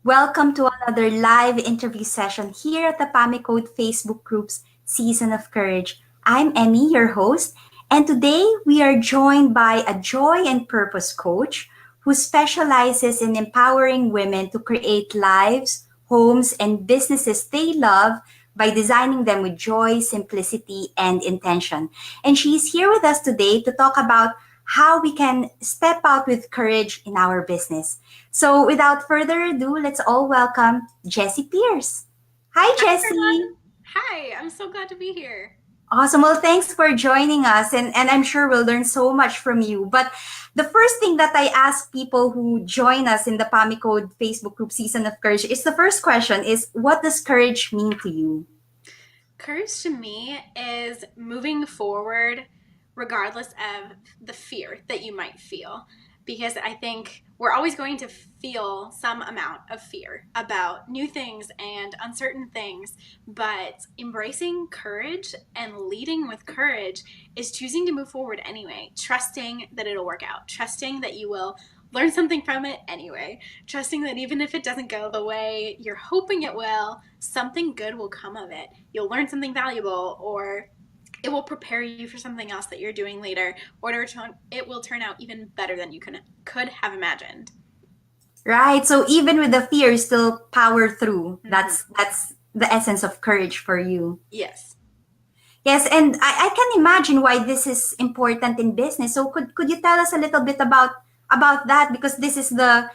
Welcome to another live interview session here at the PAME Code Facebook group's Season of Courage. I'm Emmy, your host, and today we are joined by a joy and purpose coach who specializes in empowering women to create lives, homes, and businesses they love by designing them with joy, simplicity, and intention. And she's here with us today to talk about how we can step out with courage in our business. So, without further ado, let's all welcome Jessie Pierce. Hi, Hi, Jessie. everyone. Hi, I'm so glad to be here. Awesome. Well, thanks for joining us, and I'm sure we'll learn so much from you. But the first thing that I ask people who join us in the PAMI Code Facebook group Season of Courage is the first question is, what does courage mean to you? Courage to me is moving forward regardless of the fear that you might feel. Because I think we're always going to feel some amount of fear about new things and uncertain things. But embracing courage and leading with courage is choosing to move forward anyway, trusting that it'll work out, trusting that you will learn something from it anyway, trusting that even if it doesn't go the way you're hoping it will, something good will come of it. You'll learn something valuable, or it will prepare you for something else that you're doing later, or it will turn out even better than you could have imagined. Right. So even with the fear, you still power through. Mm-hmm. That's the essence of courage for you. Yes. Yes, and I can imagine why this is important in business. So could you tell us a little bit about that? Because this is the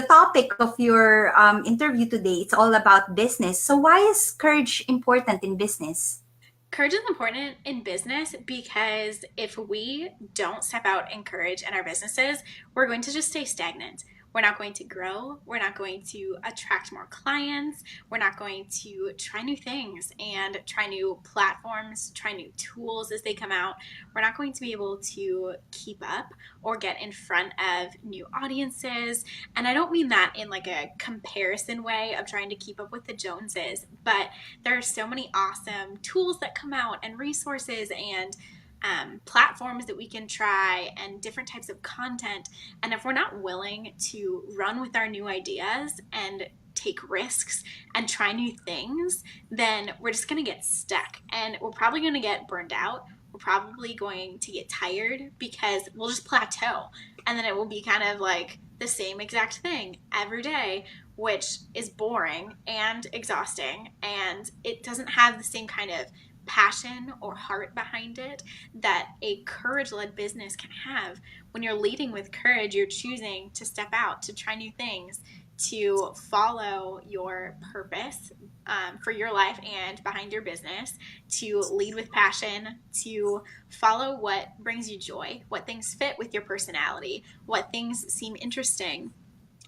topic of your interview today. It's all about business. So why is courage important in business? Courage is important in business because if we don't step out in courage in our businesses, we're going to just stay stagnant. We're not going to grow. We're not going to attract more clients. We're not going to try new things and try new platforms, try new tools as they come out. We're not going to be able to keep up or get in front of new audiences. And I don't mean that in like a comparison way of trying to keep up with the Joneses, but there are so many awesome tools that come out and resources and platforms that we can try and different types of content. And if we're not willing to run with our new ideas and take risks and try new things, then we're just going to get stuck and we're probably going to get burned out. We're probably going to get tired because we'll just plateau. And then it will be kind of like the same exact thing every day, which is boring and exhausting. And it doesn't have the same kind of passion or heart behind it that a courage led business can have. When you're leading with courage, you're choosing to step out, to try new things, to follow your purpose for your life and behind your business, to lead with passion, to follow what brings you joy, what things fit with your personality, what things seem interesting,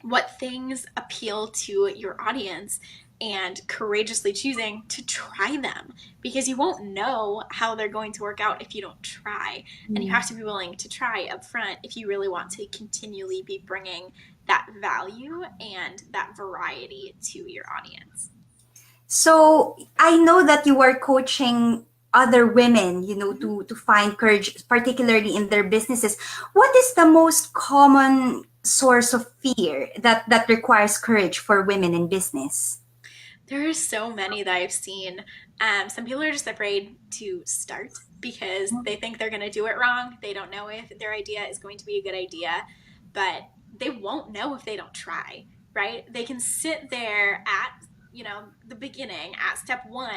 what things appeal to your audience, and courageously choosing to try them because you won't know how they're going to work out if you don't try. And you have to be willing to try up front if you really want to continually be bringing that value and that variety to your audience. So I know that you are coaching other women, Mm-hmm. to find courage, particularly in their businesses. What is the most common source of fear that requires courage for women in business? There are so many that I've seen. Some people are just afraid to start because they think they're going to do it wrong. They don't know if their idea is going to be a good idea, but they won't know if they don't try, right? They can sit there at the beginning at step one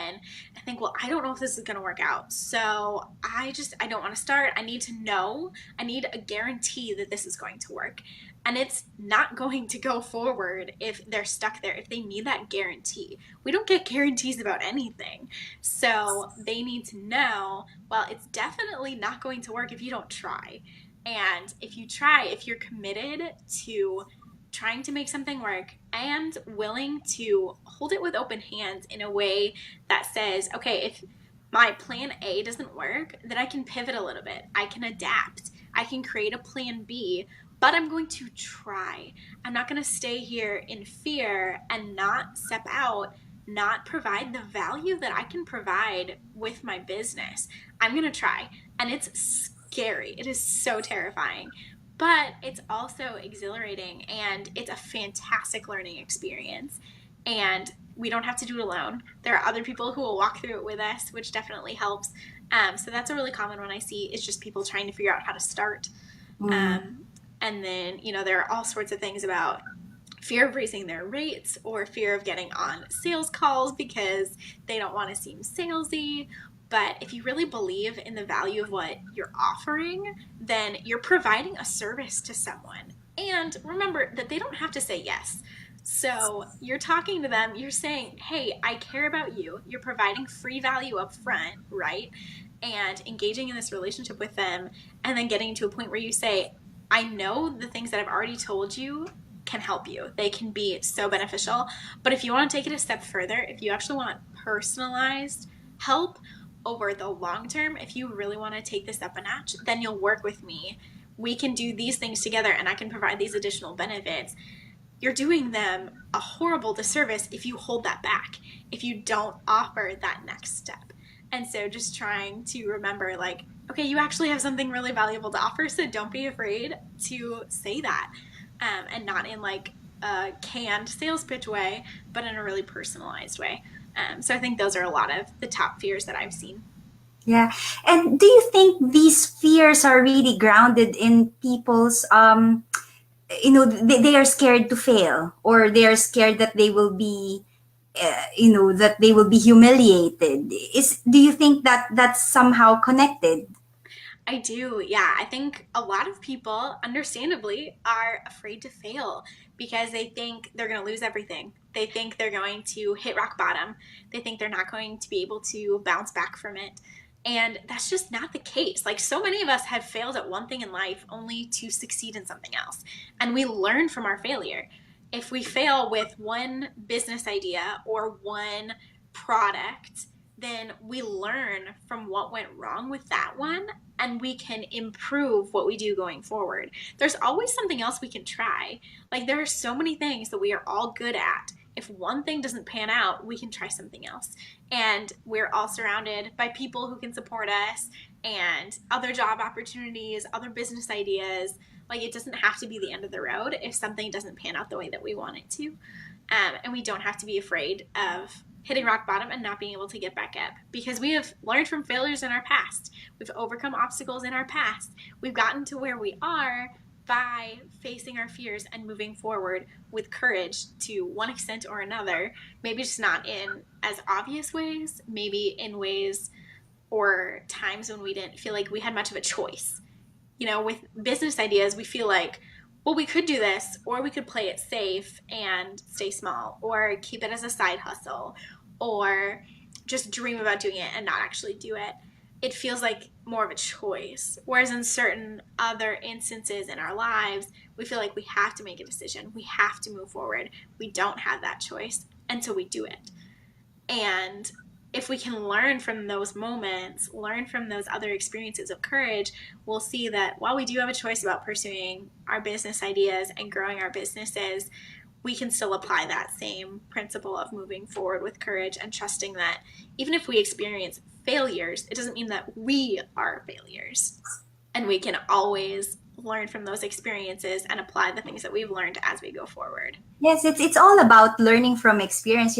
and think, well, I don't know if this is going to work out, so I don't want to start. I need to know, I need a guarantee that this is going to work. And it's not going to go forward if they're stuck there, if they need that guarantee. We don't get guarantees about anything. So they need to know, well, it's definitely not going to work if you don't try. And if you try, if you're committed to trying to make something work and willing to hold it with open hands in a way that says, okay, if my plan A doesn't work, then I can pivot a little bit. I can adapt. I can create a plan B, but I'm going to try. I'm not going to stay here in fear and not step out, not provide the value that I can provide with my business. I'm going to try. And it's scary. It is so terrifying. but it's also exhilarating and it's a fantastic learning experience. And we don't have to do it alone. There are other people who will walk through it with us, which definitely helps. So that's a really common one I see is just people trying to figure out how to start. Mm. Um, and then, there are all sorts of things about fear of raising their rates or fear of getting on sales calls because they don't want to seem salesy. But if you really believe in the value of what you're offering, then you're providing a service to someone. And remember that they don't have to say yes. So you're talking to them, you're saying, hey, I care about you. You're providing free value up front, right? And engaging in this relationship with them, and then getting to a point where you say, I know the things that I've already told you can help you. They can be so beneficial. But if you want to take it a step further, if you actually want personalized help over the long term, if you really want to take this up a notch, then you'll work with me. We can do these things together and I can provide these additional benefits. You're doing them a horrible disservice if you hold that back, if you don't offer that next step. And so just trying to remember, like, okay, you actually have something really valuable to offer, so don't be afraid to say that. And not in like a canned sales pitch way, but in a really personalized way. So I think those are a lot of the top fears that I've seen. Yeah. And do you think these fears are really grounded in people's they are scared to fail, or they are scared that they will be that they will be humiliated? Is Do you think that that's somehow connected? I do, yeah. I think a lot of people, understandably, are afraid to fail because they think they're going to lose everything. They think they're going to hit rock bottom. They think they're not going to be able to bounce back from it. And that's just not the case. Like, so many of us have failed at one thing in life only to succeed in something else. And we learn from our failure. If we fail with one business idea or one product, then we learn from what went wrong with that one and we can improve what we do going forward. There's always something else we can try. Like, there are so many things that we are all good at. If one thing doesn't pan out, we can try something else. And we're all surrounded by people who can support us and other job opportunities, other business ideas. Like, it doesn't have to be the end of the road if something doesn't pan out the way that we want it to. And we don't have to be afraid of hitting rock bottom and not being able to get back up because we have learned from failures in our past. We've overcome obstacles in our past. We've gotten to where we are by facing our fears and moving forward with courage to one extent or another. Maybe just not in as obvious ways, maybe in ways or times when we didn't feel like we had much of a choice. With business ideas, we feel like, well, we could do this, or we could play it safe and stay small, or keep it as a side hustle, or just dream about doing it and not actually do it. It feels like more of a choice. Whereas in certain other instances in our lives, we feel like we have to make a decision. We have to move forward. We don't have that choice. And so we do it. And if we can learn from those moments, learn from those other experiences of courage, we'll see that while we do have a choice about pursuing our business ideas and growing our businesses, we can still apply that same principle of moving forward with courage and trusting that even if we experience failures, it doesn't mean that we are failures. And we can always learn from those experiences and apply the things that we've learned as we go forward. Yes, it's all about learning from experience.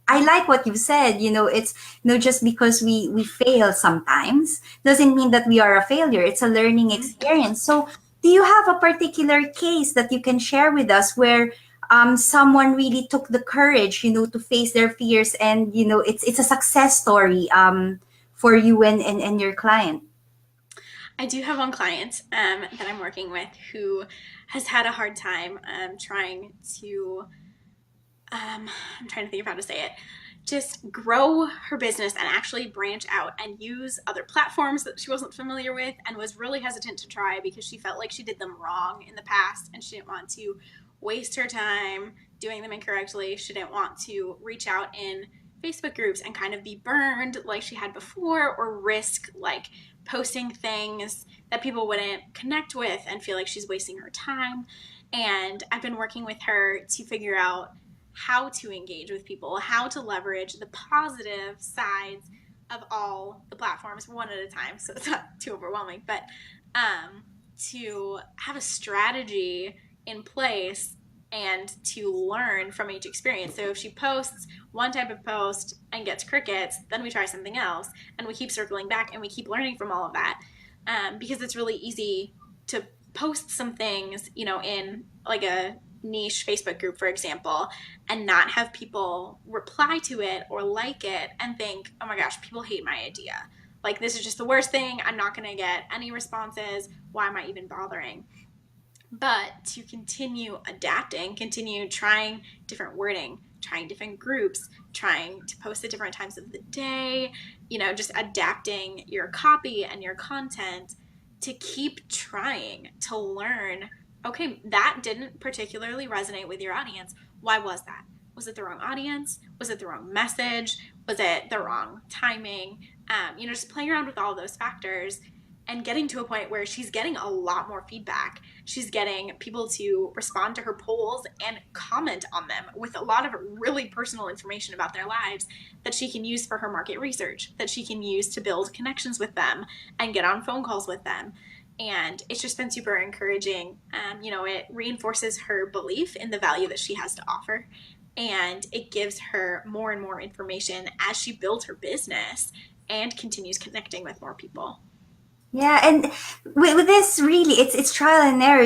I like what you said. It's just because we fail sometimes doesn't mean that we are a failure. It's a learning experience. So, do you have a particular case that you can share with us where someone really took the courage, to face their fears, and it's a success story for you and your client? I do have one client that I'm working with who has had a hard time trying to, I'm trying to think of how to say it, just grow her business and actually branch out and use other platforms that she wasn't familiar with and was really hesitant to try because she felt like she did them wrong in the past and she didn't want to waste her time doing them incorrectly. She didn't want to reach out in Facebook groups and kind of be burned like she had before, or risk like posting things that people wouldn't connect with and feel like she's wasting her time. And I've been working with her to figure out how to engage with people, how to leverage the positive sides of all the platforms one at a time, so it's not too overwhelming, but to have a strategy in place and to learn from each experience. So if she posts one type of post and gets crickets, then we try something else and we keep circling back and we keep learning from all of that. Because it's really easy to post some things, in like a niche Facebook group, for example, and not have people reply to it or like it and think, oh my gosh, people hate my idea. Like, this is just the worst thing. I'm not going to get any responses. Why am I even bothering? But to continue adapting, continue trying different wording, trying different groups, trying to post at different times of the day, just adapting your copy and your content to keep trying to learn. Okay, that didn't particularly resonate with your audience. Why was that? Was it the wrong audience? Was it the wrong message? Was it the wrong timing? Just playing around with all those factors and getting to a point where she's getting a lot more feedback. She's getting people to respond to her polls and comment on them with a lot of really personal information about their lives that she can use for her market research, that she can use to build connections with them and get on phone calls with them. And it's just been super encouraging. It reinforces her belief in the value that she has to offer. And it gives her more and more information as she builds her business and continues connecting with more people. Yeah, and with this, really, it's trial and error.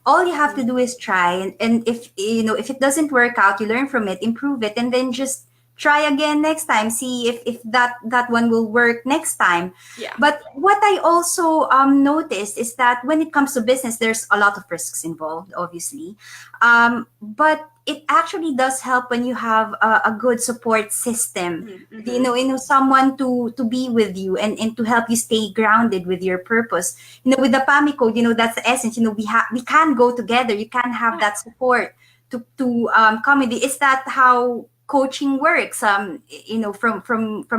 All you have to do is try, and if it doesn't work out, you learn from it, improve it, and then just try again next time. See if that one will work next time. Yeah. But what I also noticed is that when it comes to business, there's a lot of risks involved, obviously. But it actually does help when you have a good support system. Mm-hmm. Someone to be with you and to help you stay grounded with your purpose. With the PAME Code, that's the essence. We can go together. You can have that support to comedy. Is that how coaching works? From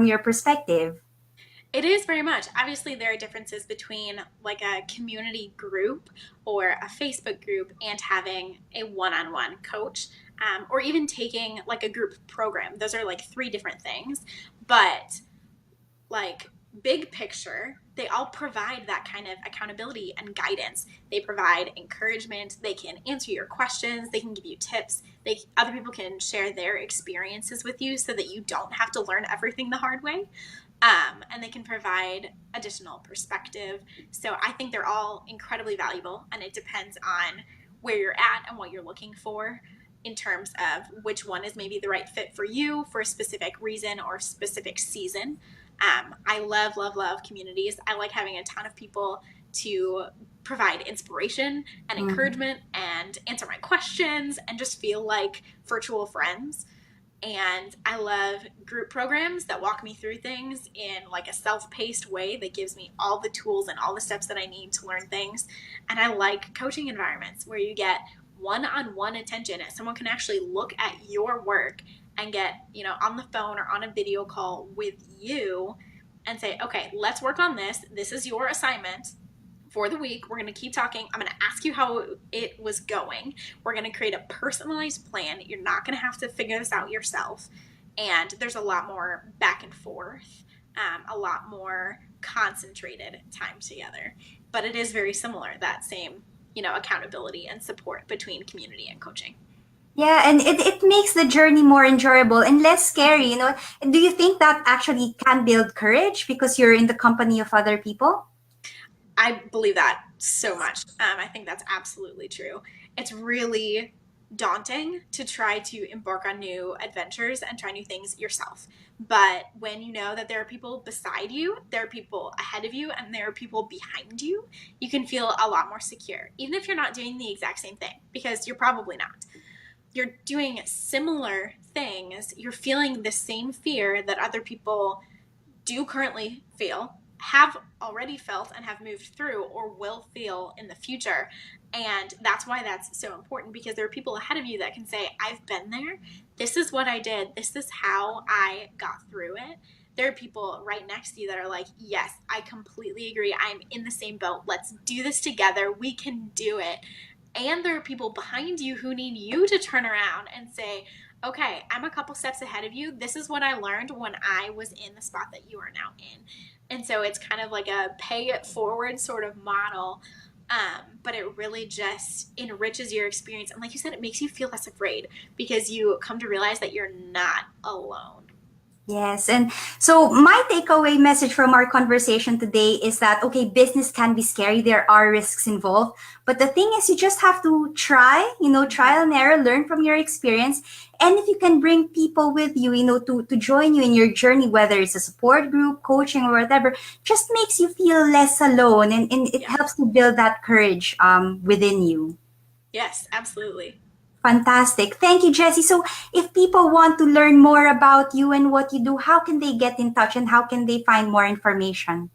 your perspective. It is very much. Obviously, there are differences between like a community group or a Facebook group and having a one on one coach, or even taking like a group program. Those are like three different things. But like, big picture, they all provide that kind of accountability and guidance. They provide encouragement. They can answer your questions. They can give you tips. Other people can share their experiences with you so that you don't have to learn everything the hard way. And they can provide additional perspective. So I think they're all incredibly valuable, and it depends on where you're at and what you're looking for in terms of which one is maybe the right fit for you for a specific reason or specific season. I love, love, love communities. I like having a ton of people to provide inspiration and encouragement and answer my questions and just feel like virtual friends. And I love group programs that walk me through things in like a self-paced way that gives me all the tools and all the steps that I need to learn things. And I like coaching environments where you get one-on-one attention and someone can actually look at your work and get, on the phone or on a video call with you and say, okay, let's work on this. This is your assignment for the week. We're going to keep talking. I'm going to ask you how it was going. We're going to create a personalized plan. You're not going to have to figure this out yourself. And there's a lot more back and forth, a lot more concentrated time together. But it is very similar, that same, accountability and support between community and coaching. Yeah, and it makes the journey more enjoyable and less scary. Do you think that actually can build courage because you're in the company of other people? I believe that so much. I think that's absolutely true. It's really daunting to try to embark on new adventures and try new things yourself. But when you know that there are people beside you, there are people ahead of you, and there are people behind you, you can feel a lot more secure, even if you're not doing the exact same thing, because you're probably not. You're doing similar things. You're feeling the same fear that other people do currently feel, have already felt and have moved through, or will feel in the future. And that's why that's so important, because there are people ahead of you that can say, I've been there. This is what I did. This is how I got through it. There are people right next to you that are like, yes, I completely agree. I'm in the same boat. Let's do this together. We can do it. And there are people behind you who need you to turn around and say, okay, I'm a couple steps ahead of you. This is what I learned when I was in the spot that you are now in. And so it's kind of like a pay it forward sort of model. but it really just enriches your experience. And like you said, it makes you feel less afraid because you come to realize that you're not alone. Yes. And so my takeaway message from our conversation today is that, okay, business can be scary. There are risks involved. But the thing is, you just have to try, trial and error, learn from your experience. And if you can bring people with you, to join you in your journey, whether it's a support group, coaching, or whatever, just makes you feel less alone. And it Yeah. helps to build that courage within you. Yes, absolutely. Fantastic. Thank you, Jessie. So, if people want to learn more about you and what you do, how can they get in touch and how can they find more information?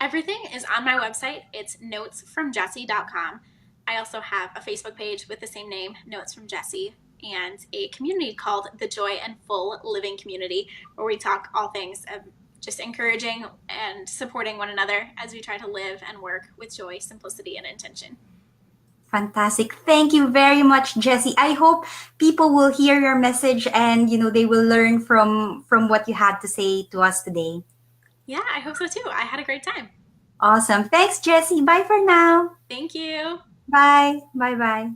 Everything is on my website. It's notesfromjessie.com. I also have a Facebook page with the same name, Notes from Jessie, and a community called the Joy and Full Living Community, where we talk all things of just encouraging and supporting one another as we try to live and work with joy, simplicity, and intention. Fantastic. Thank you very much, Jessie. I hope people will hear your message and they will learn from what you had to say to us today. Yeah, I hope so too. I had a great time. Awesome. Thanks, Jessie. Bye for now. Thank you. Bye. Bye bye.